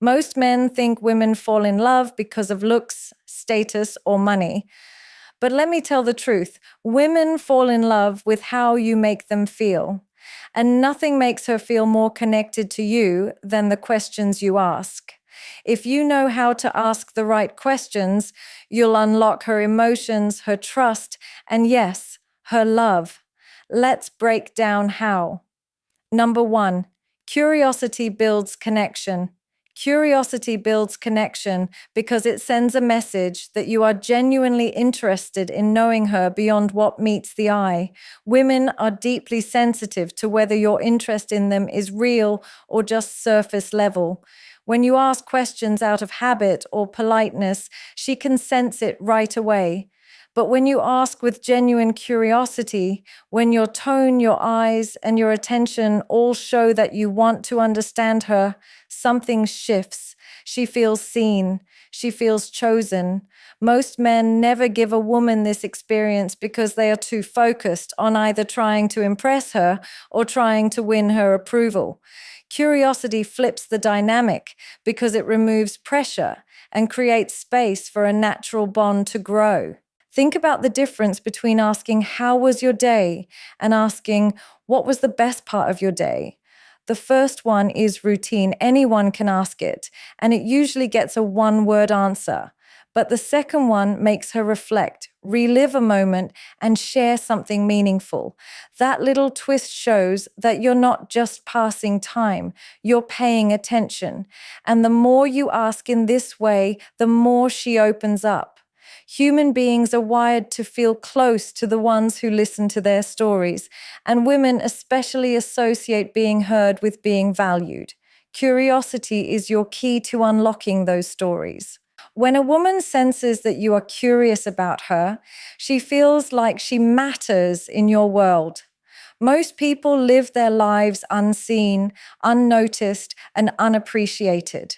Most men think women fall in love because of looks, status, or money. But let me tell the truth, women fall in love with how you make them feel. And nothing makes her feel more connected to you than the questions you ask. If you know how to ask the right questions, you'll unlock her emotions, her trust, and yes, her love. Let's break down how. Number one, curiosity builds connection. Curiosity builds connection because it sends a message that you are genuinely interested in knowing her beyond what meets the eye. Women are deeply sensitive to whether your interest in them is real or just surface level. When you ask questions out of habit or politeness, she can sense it right away. But when you ask with genuine curiosity, when your tone, your eyes, and your attention all show that you want to understand her, something shifts. She feels seen. She feels chosen. Most men never give a woman this experience because they are too focused on either trying to impress her or trying to win her approval. Curiosity flips the dynamic because it removes pressure and creates space for a natural bond to grow. Think about the difference between asking, "How was your day?" and asking, "What was the best part of your day?" The first one is routine. Anyone can ask it, and it usually gets a one-word answer. But the second one makes her reflect, relive a moment, and share something meaningful. That little twist shows that you're not just passing time, you're paying attention. And the more you ask in this way, the more she opens up. Human beings are wired to feel close to the ones who listen to their stories, and women especially associate being heard with being valued. Curiosity is your key to unlocking those stories. When a woman senses that you are curious about her, she feels like she matters in your world. Most people live their lives unseen, unnoticed, and unappreciated.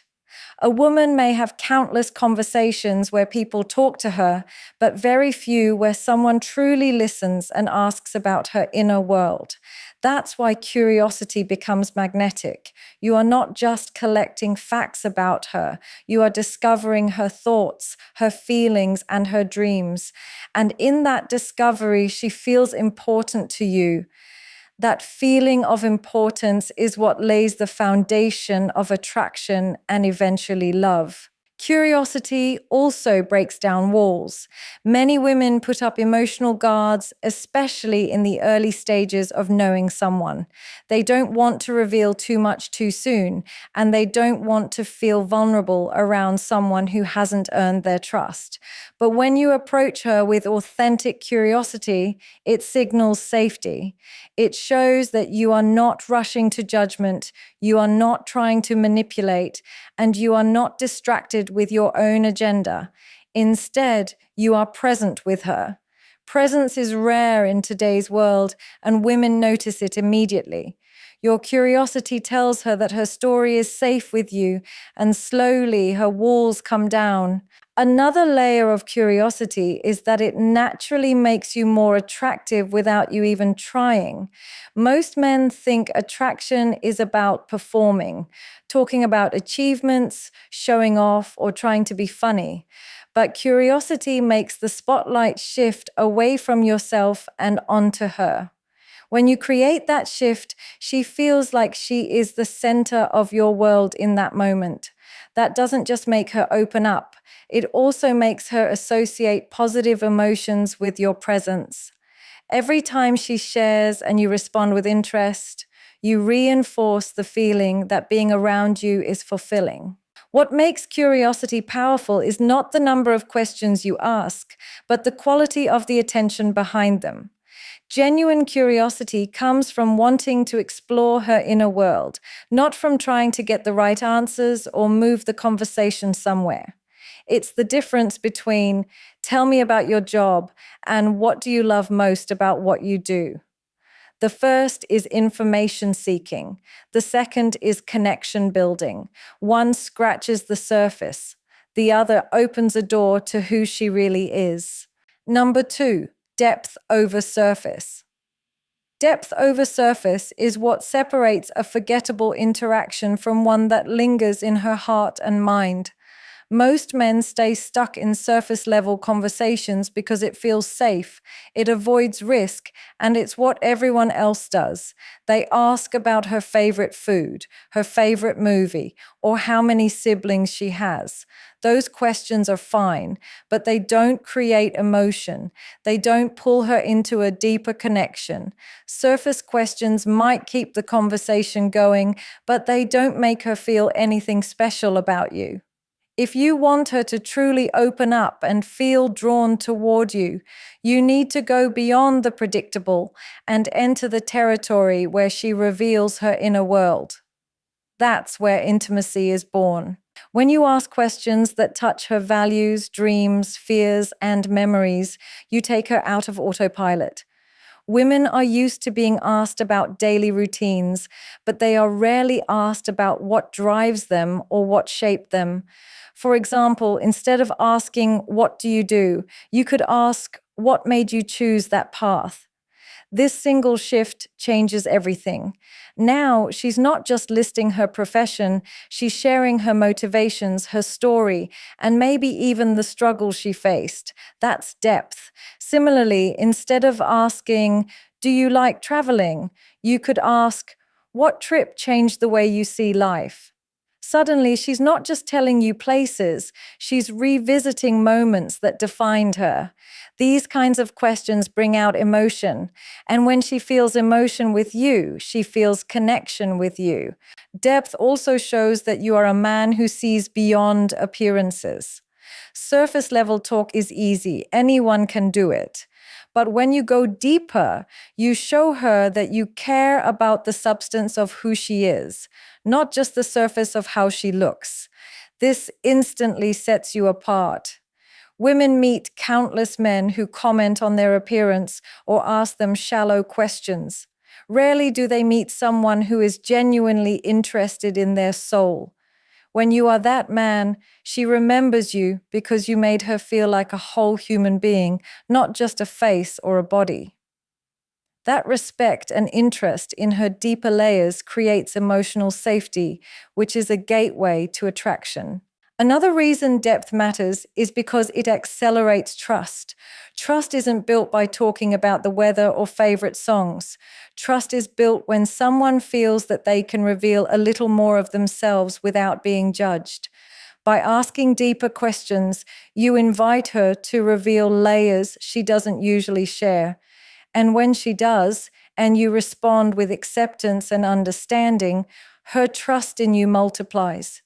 A woman may have countless conversations where people talk to her, but very few where someone truly listens and asks about her inner world. That's why curiosity becomes magnetic. You are not just collecting facts about her, you are discovering her thoughts, her feelings, and her dreams. And in that discovery, she feels important to you. That feeling of importance is what lays the foundation of attraction and eventually love. Curiosity also breaks down walls. Many women put up emotional guards, especially in the early stages of knowing someone. They don't want to reveal too much too soon, and they don't want to feel vulnerable around someone who hasn't earned their trust. But when you approach her with authentic curiosity, it signals safety. It shows that you are not rushing to judgment, you are not trying to manipulate, and you are not distracted with your own agenda. Instead, you are present with her. Presence is rare in today's world, and women notice it immediately. Your curiosity tells her that her story is safe with you, and slowly her walls come down. Another layer of curiosity is that it naturally makes you more attractive without you even trying. Most men think attraction is about performing, talking about achievements, showing off, or trying to be funny. But curiosity makes the spotlight shift away from yourself and onto her. When you create that shift, she feels like she is the center of your world in that moment. That doesn't just make her open up, it also makes her associate positive emotions with your presence. Every time she shares and you respond with interest, you reinforce the feeling that being around you is fulfilling. What makes curiosity powerful is not the number of questions you ask, but the quality of the attention behind them. Genuine curiosity comes from wanting to explore her inner world, not from trying to get the right answers or move the conversation somewhere. It's the difference between "tell me about your job" and "what do you love most about what you do?" The first is information seeking. The second is connection building. One scratches the surface. The other opens a door to who she really is. Number two, depth over surface. Depth over surface is what separates a forgettable interaction from one that lingers in her heart and mind. Most men stay stuck in surface level conversations because it feels safe, it avoids risk, and it's what everyone else does. They ask about her favorite food, her favorite movie, or how many siblings she has. Those questions are fine, but they don't create emotion. They don't pull her into a deeper connection. Surface questions might keep the conversation going, but they don't make her feel anything special about you. If you want her to truly open up and feel drawn toward you, you need to go beyond the predictable and enter the territory where she reveals her inner world. That's where intimacy is born. When you ask questions that touch her values, dreams, fears, and memories, you take her out of autopilot. Women are used to being asked about daily routines, but they are rarely asked about what drives them or what shaped them. For example, instead of asking, "What do you do?" you could ask, "What made you choose that path?" This single shift changes everything. Now, she's not just listing her profession, she's sharing her motivations, her story, and maybe even the struggles she faced. That's depth. Similarly, instead of asking, "Do you like traveling?" you could ask, "What trip changed the way you see life?" Suddenly, she's not just telling you places, she's revisiting moments that defined her. These kinds of questions bring out emotion. And when she feels emotion with you, she feels connection with you. Depth also shows that you are a man who sees beyond appearances. Surface level talk is easy, anyone can do it. But when you go deeper, you show her that you care about the substance of who she is, not just the surface of how she looks. This instantly sets you apart. Women meet countless men who comment on their appearance or ask them shallow questions. Rarely do they meet someone who is genuinely interested in their soul. When you are that man, she remembers you because you made her feel like a whole human being, not just a face or a body. That respect and interest in her deeper layers creates emotional safety, which is a gateway to attraction. Another reason depth matters is because it accelerates trust. Trust isn't built by talking about the weather or favorite songs. Trust is built when someone feels that they can reveal a little more of themselves without being judged. By asking deeper questions, you invite her to reveal layers she doesn't usually share. And when she does, and you respond with acceptance and understanding, her trust in you multiplies.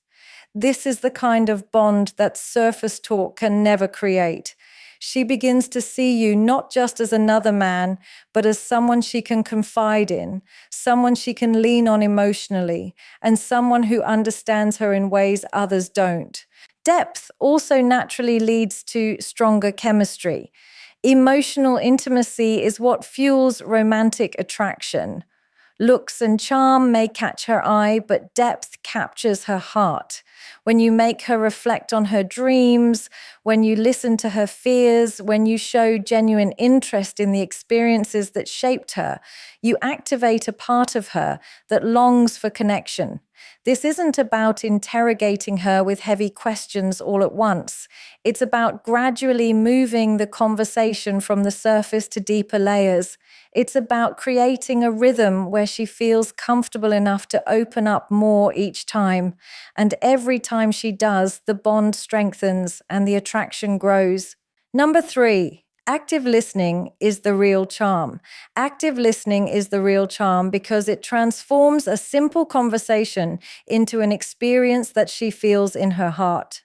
This is the kind of bond that surface talk can never create. She begins to see you not just as another man, but as someone she can confide in, someone she can lean on emotionally, and someone who understands her in ways others don't. Depth also naturally leads to stronger chemistry. Emotional intimacy is what fuels romantic attraction. Looks and charm may catch her eye, but depth captures her heart. When you make her reflect on her dreams, when you listen to her fears, when you show genuine interest in the experiences that shaped her, you activate a part of her that longs for connection. This isn't about interrogating her with heavy questions all at once. It's about gradually moving the conversation from the surface to deeper layers. It's about creating a rhythm where she feels comfortable enough to open up more each time. And every time she does, the bond strengthens and the attraction grows. Number 3. Active listening is the real charm. Active listening is the real charm because it transforms a simple conversation into an experience that she feels in her heart.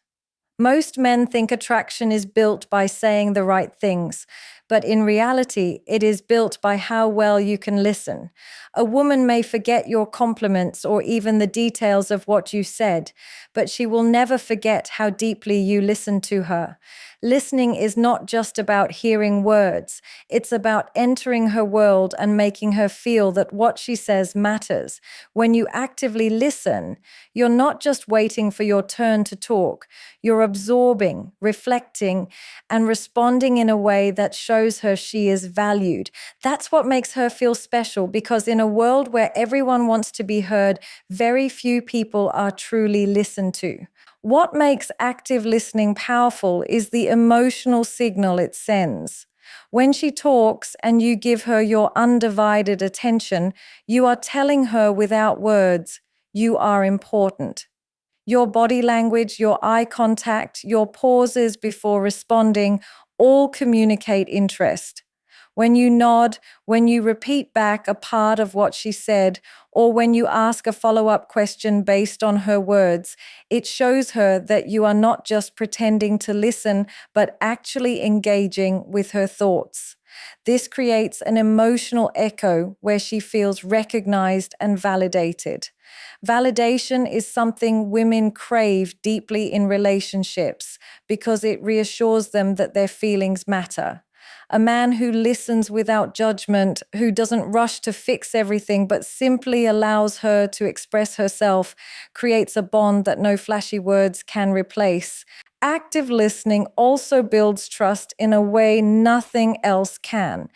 Most men think attraction is built by saying the right things, but in reality, it is built by how well you can listen. A woman may forget your compliments or even the details of what you said, but she will never forget how deeply you listened to her. Listening is not just about hearing words, it's about entering her world and making her feel that what she says matters. When you actively listen, you're not just waiting for your turn to talk, you're absorbing, reflecting, and responding in a way that shows her she is valued. That's what makes her feel special, because in a world where everyone wants to be heard, very few people are truly listened to. What makes active listening powerful is the emotional signal it sends. When she talks and you give her your undivided attention, you are telling her without words, you are important. Your body language, your eye contact, your pauses before responding all communicate interest. When you nod, when you repeat back a part of what she said, or when you ask a follow-up question based on her words, it shows her that you are not just pretending to listen, but actually engaging with her thoughts. This creates an emotional echo where she feels recognized and validated. Validation is something women crave deeply in relationships because it reassures them that their feelings matter. A man who listens without judgment, who doesn't rush to fix everything but simply allows her to express herself, creates a bond that no flashy words can replace. Active listening also builds trust in a way nothing else can.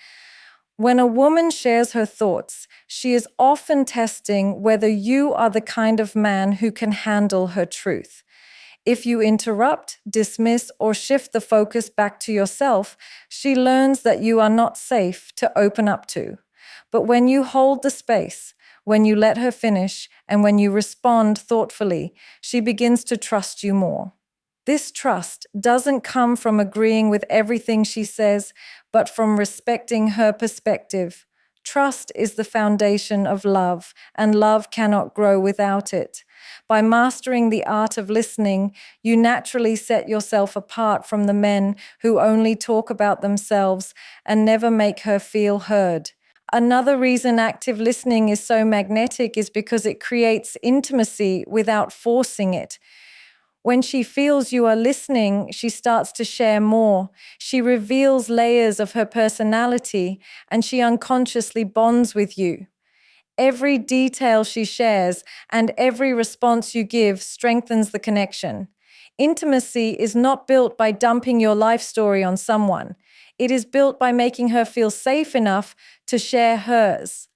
When a woman shares her thoughts, she is often testing whether you are the kind of man who can handle her truth. If you interrupt, dismiss, or shift the focus back to yourself, she learns that you are not safe to open up to. But when you hold the space, when you let her finish, and when you respond thoughtfully, she begins to trust you more. This trust doesn't come from agreeing with everything she says, but from respecting her perspective. Trust is the foundation of love, and love cannot grow without it. By mastering the art of listening, you naturally set yourself apart from the men who only talk about themselves and never make her feel heard. Another reason active listening is so magnetic is because it creates intimacy without forcing it. When she feels you are listening, she starts to share more. She reveals layers of her personality, and she unconsciously bonds with you. Every detail she shares and every response you give strengthens the connection. Intimacy is not built by dumping your life story on someone. It is built by making her feel safe enough to share hers.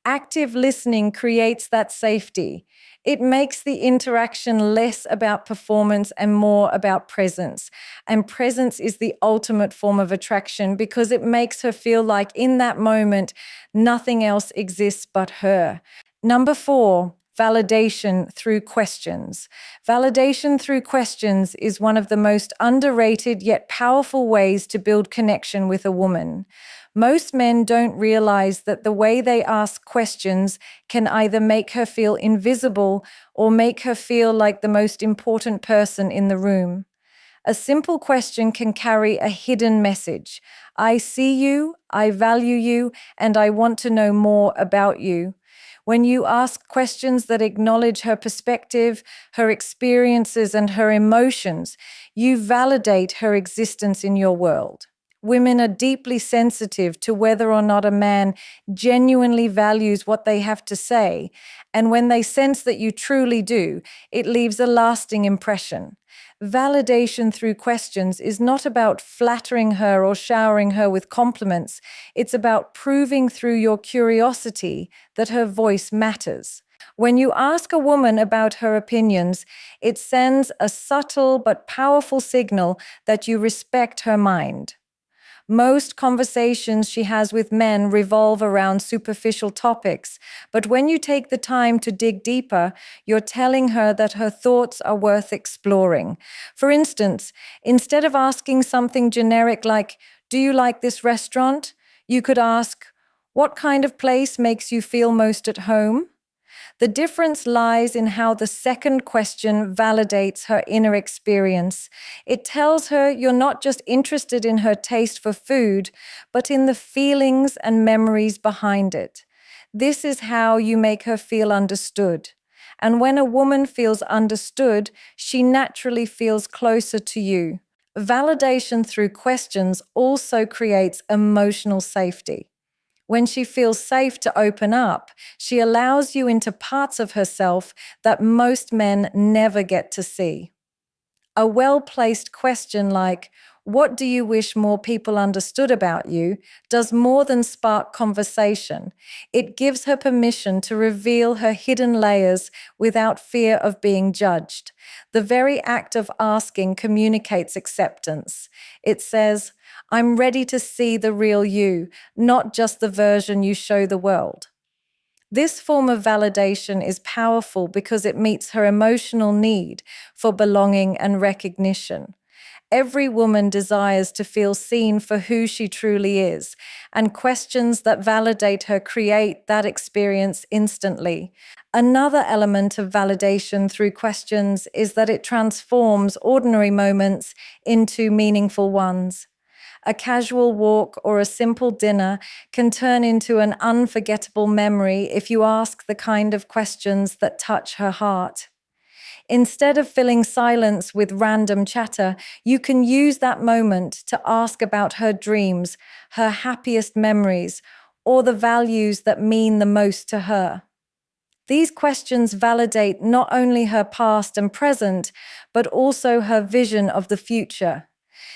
Active listening creates that safety. It makes the interaction less about performance and more about presence. And presence is the ultimate form of attraction because it makes her feel like in that moment, nothing else exists but her. Number 4, validation through questions. Validation through questions is one of the most underrated yet powerful ways to build connection with a woman. Most men don't realize that the way they ask questions can either make her feel invisible or make her feel like the most important person in the room. A simple question can carry a hidden message. I see you, I value you, and I want to know more about you. When you ask questions that acknowledge her perspective, her experiences, and her emotions, you validate her existence in your world. Women are deeply sensitive to whether or not a man genuinely values what they have to say, and when they sense that you truly do, it leaves a lasting impression. Validation through questions is not about flattering her or showering her with compliments. It's about proving through your curiosity that her voice matters. When you ask a woman about her opinions, it sends a subtle but powerful signal that you respect her mind. Most conversations she has with men revolve around superficial topics, but when you take the time to dig deeper, you're telling her that her thoughts are worth exploring. For instance, instead of asking something generic like, "Do you like this restaurant?" you could ask, "What kind of place makes you feel most at home?" The difference lies in how the second question validates her inner experience. It tells her you're not just interested in her taste for food, but in the feelings and memories behind it. This is how you make her feel understood. And when a woman feels understood, she naturally feels closer to you. Validation through questions also creates emotional safety. When she feels safe to open up, she allows you into parts of herself that most men never get to see. A well-placed question like, "What do you wish more people understood about you?" does more than spark conversation. It gives her permission to reveal her hidden layers without fear of being judged. The very act of asking communicates acceptance. It says, "I'm ready to see the real you, not just the version you show the world." This form of validation is powerful because it meets her emotional need for belonging and recognition. Every woman desires to feel seen for who she truly is, and questions that validate her create that experience instantly. Another element of validation through questions is that it transforms ordinary moments into meaningful ones. A casual walk or a simple dinner can turn into an unforgettable memory if you ask the kind of questions that touch her heart. Instead of filling silence with random chatter, you can use that moment to ask about her dreams, her happiest memories, or the values that mean the most to her. These questions validate not only her past and present, but also her vision of the future.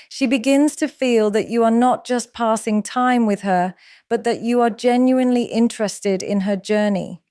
She begins to feel that you are not just passing time with her, but that you are genuinely interested in her journey.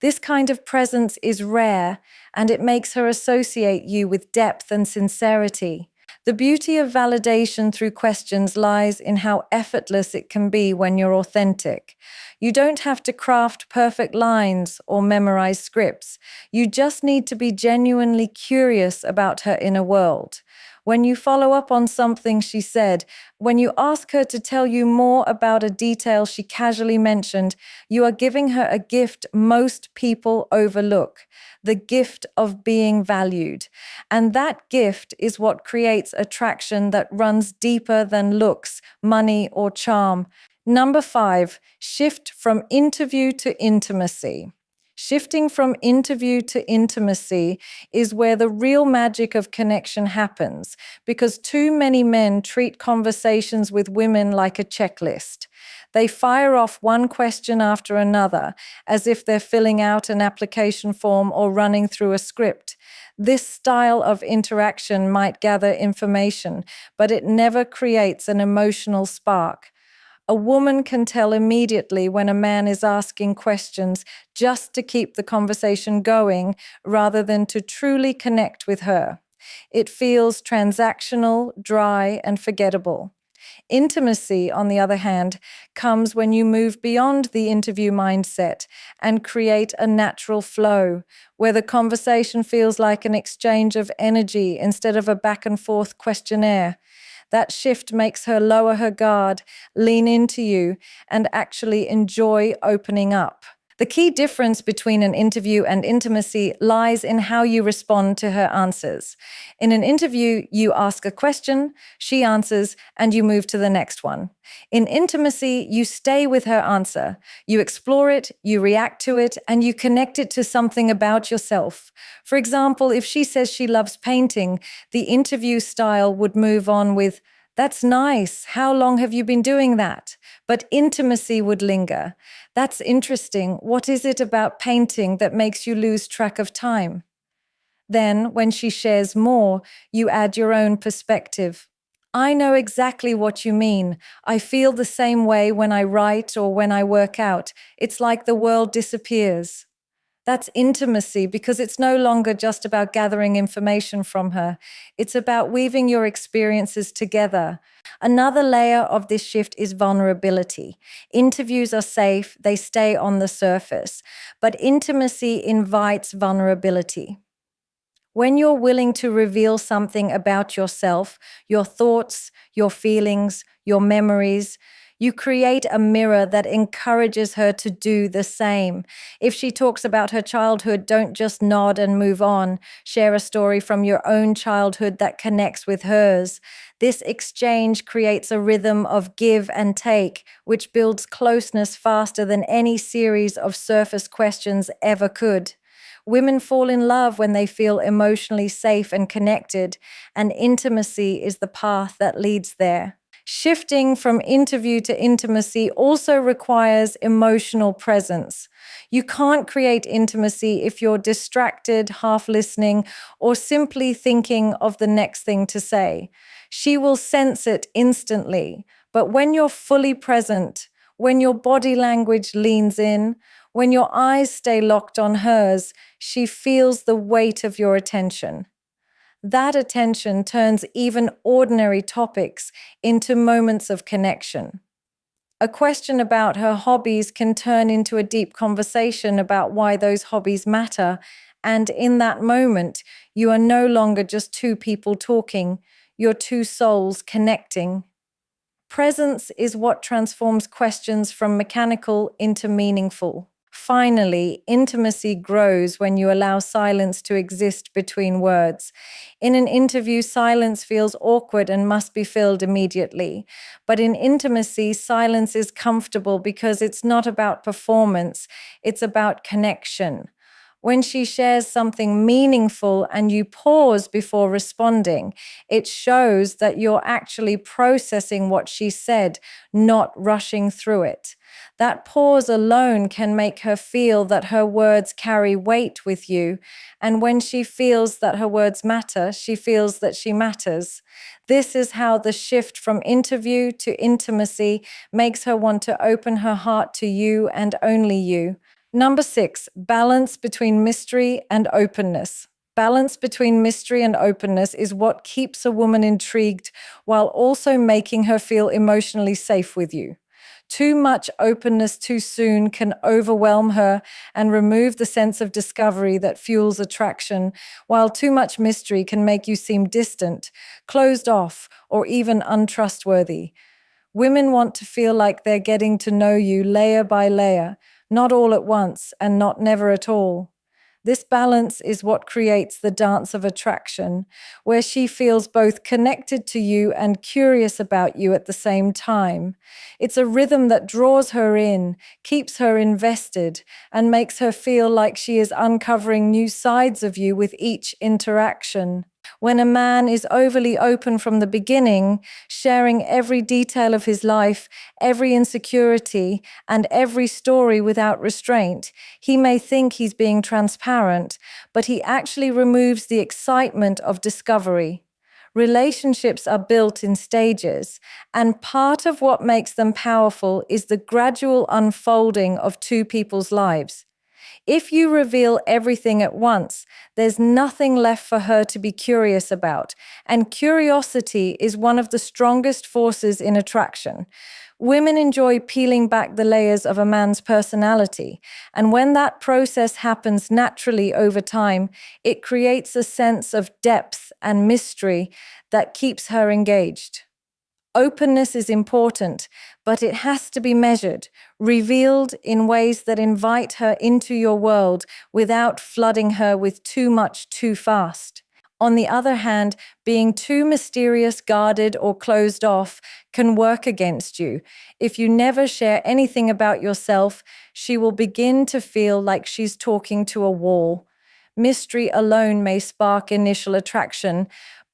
This kind of presence is rare, and it makes her associate you with depth and sincerity. The beauty of validation through questions lies in how effortless it can be when you're authentic. You don't have to craft perfect lines or memorize scripts. You just need to be genuinely curious about her inner world. When you follow up on something she said, when you ask her to tell you more about a detail she casually mentioned, you are giving her a gift most people overlook, the gift of being valued. And that gift is what creates attraction that runs deeper than looks, money, or charm. Number 5, shift from interview to intimacy. Shifting from interview to intimacy is where the real magic of connection happens, because too many men treat conversations with women like a checklist. They fire off one question after another, as if they're filling out an application form or running through a script. This style of interaction might gather information, but it never creates an emotional spark. A woman can tell immediately when a man is asking questions just to keep the conversation going rather than to truly connect with her. It feels transactional, dry, and forgettable. Intimacy, on the other hand, comes when you move beyond the interview mindset and create a natural flow, where the conversation feels like an exchange of energy instead of a back and forth questionnaire. That shift makes her lower her guard, lean into you, and actually enjoy opening up. The key difference between an interview and intimacy lies in how you respond to her answers. In an interview, you ask a question, she answers, and you move to the next one. In intimacy, you stay with her answer. You explore it, you react to it, and you connect it to something about yourself. For example, if she says she loves painting, the interview style would move on with, "That's nice. How long have you been doing that?" But intimacy would linger. "That's interesting. What is it about painting that makes you lose track of time?" Then, when she shares more, you add your own perspective. "I know exactly what you mean. I feel the same way when I write or when I work out. It's like the world disappears." That's intimacy because it's no longer just about gathering information from her. It's about weaving your experiences together. Another layer of this shift is vulnerability. Interviews are safe, they stay on the surface, but intimacy invites vulnerability. When you're willing to reveal something about yourself, your thoughts, your feelings, your memories, you create a mirror that encourages her to do the same. If she talks about her childhood, don't just nod and move on. Share a story from your own childhood that connects with hers. This exchange creates a rhythm of give and take, which builds closeness faster than any series of surface questions ever could. Women fall in love when they feel emotionally safe and connected, and intimacy is the path that leads there. Shifting from interview to intimacy also requires emotional presence. You can't create intimacy if you're distracted, half listening, or simply thinking of the next thing to say. She will sense it instantly. But when you're fully present, when your body language leans in, when your eyes stay locked on hers, she feels the weight of your attention. That attention turns even ordinary topics into moments of connection. A question about her hobbies can turn into a deep conversation about why those hobbies matter, and in that moment, you are no longer just two people talking, you're two souls connecting. Presence is what transforms questions from mechanical into meaningful. Finally, intimacy grows when you allow silence to exist between words. In an interview, silence feels awkward and must be filled immediately. But in intimacy, silence is comfortable because it's not about performance, it's about connection. When she shares something meaningful and you pause before responding, it shows that you're actually processing what she said, not rushing through it. That pause alone can make her feel that her words carry weight with you. And when she feels that her words matter, she feels that she matters. This is how the shift from interview to intimacy makes her want to open her heart to you and only you. Number 6, balance between mystery and openness. Balance between mystery and openness is what keeps a woman intrigued while also making her feel emotionally safe with you. Too much openness too soon can overwhelm her and remove the sense of discovery that fuels attraction, while too much mystery can make you seem distant, closed off, or even untrustworthy. Women want to feel like they're getting to know you layer by layer, not all at once and not never at all. This balance is what creates the dance of attraction, where she feels both connected to you and curious about you at the same time. It's a rhythm that draws her in, keeps her invested, and makes her feel like she is uncovering new sides of you with each interaction. When a man is overly open from the beginning, sharing every detail of his life, every insecurity, and every story without restraint, he may think he's being transparent, but he actually removes the excitement of discovery. Relationships are built in stages, and part of what makes them powerful is the gradual unfolding of two people's lives. If you reveal everything at once, there's nothing left for her to be curious about, and curiosity is one of the strongest forces in attraction. Women enjoy peeling back the layers of a man's personality, and when that process happens naturally over time, it creates a sense of depth and mystery that keeps her engaged. Openness is important, but it has to be measured, revealed in ways that invite her into your world without flooding her with too much too fast. On the other hand, being too mysterious, guarded, or closed off can work against you. If you never share anything about yourself, she will begin to feel like she's talking to a wall. Mystery alone may spark initial attraction,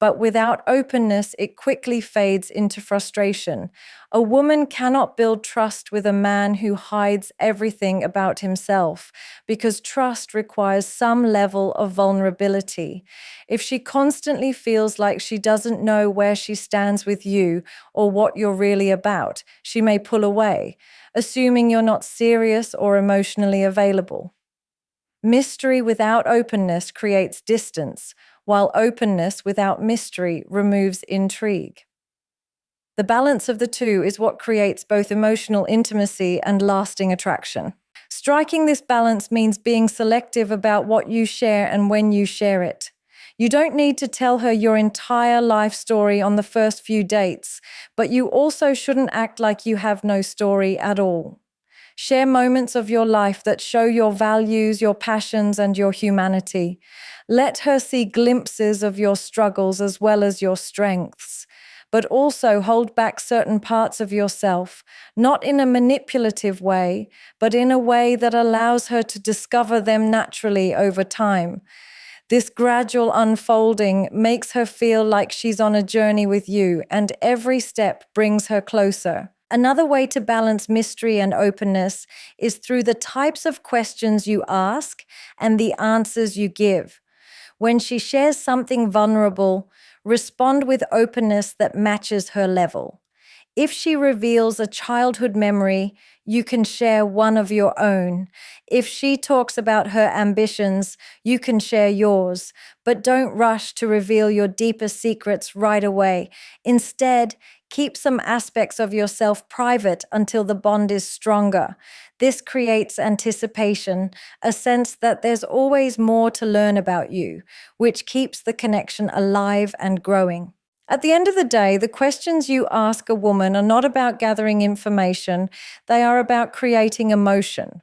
but without openness, it quickly fades into frustration. A woman cannot build trust with a man who hides everything about himself, because trust requires some level of vulnerability. If she constantly feels like she doesn't know where she stands with you or what you're really about, she may pull away, assuming you're not serious or emotionally available. Mystery without openness creates distance, while openness without mystery removes intrigue. The balance of the two is what creates both emotional intimacy and lasting attraction. Striking this balance means being selective about what you share and when you share it. You don't need to tell her your entire life story on the first few dates, but you also shouldn't act like you have no story at all. Share moments of your life that show your values, your passions, and your humanity. Let her see glimpses of your struggles as well as your strengths. but also hold back certain parts of yourself, not in a manipulative way, but in a way that allows her to discover them naturally over time. This gradual unfolding makes her feel like she's on a journey with you, and every step brings her closer. Another way to balance mystery and openness is through the types of questions you ask and the answers you give. When she shares something vulnerable, respond with openness that matches her level. If she reveals a childhood memory, you can share one of your own. If she talks about her ambitions, you can share yours. But don't rush to reveal your deepest secrets right away. Instead, keep some aspects of yourself private until the bond is stronger. This creates anticipation, a sense that there's always more to learn about you, which keeps the connection alive and growing. At the end of the day, the questions you ask a woman are not about gathering information, they are about creating emotion.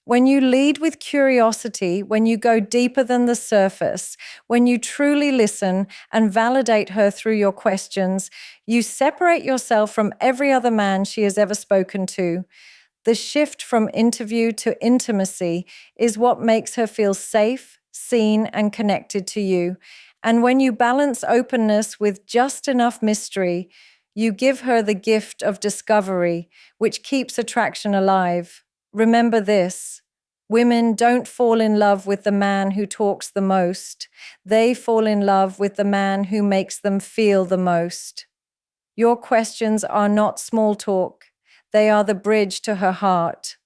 When you lead with curiosity, when you go deeper than the surface, when you truly listen and validate her through your questions, you separate yourself from every other man she has ever spoken to. The shift from interview to intimacy is what makes her feel safe, seen, and connected to you. And when you balance openness with just enough mystery, you give her the gift of discovery, which keeps attraction alive. Remember this: women don't fall in love with the man who talks the most. They fall in love with the man who makes them feel the most. Your questions are not small talk. They are the bridge to her heart.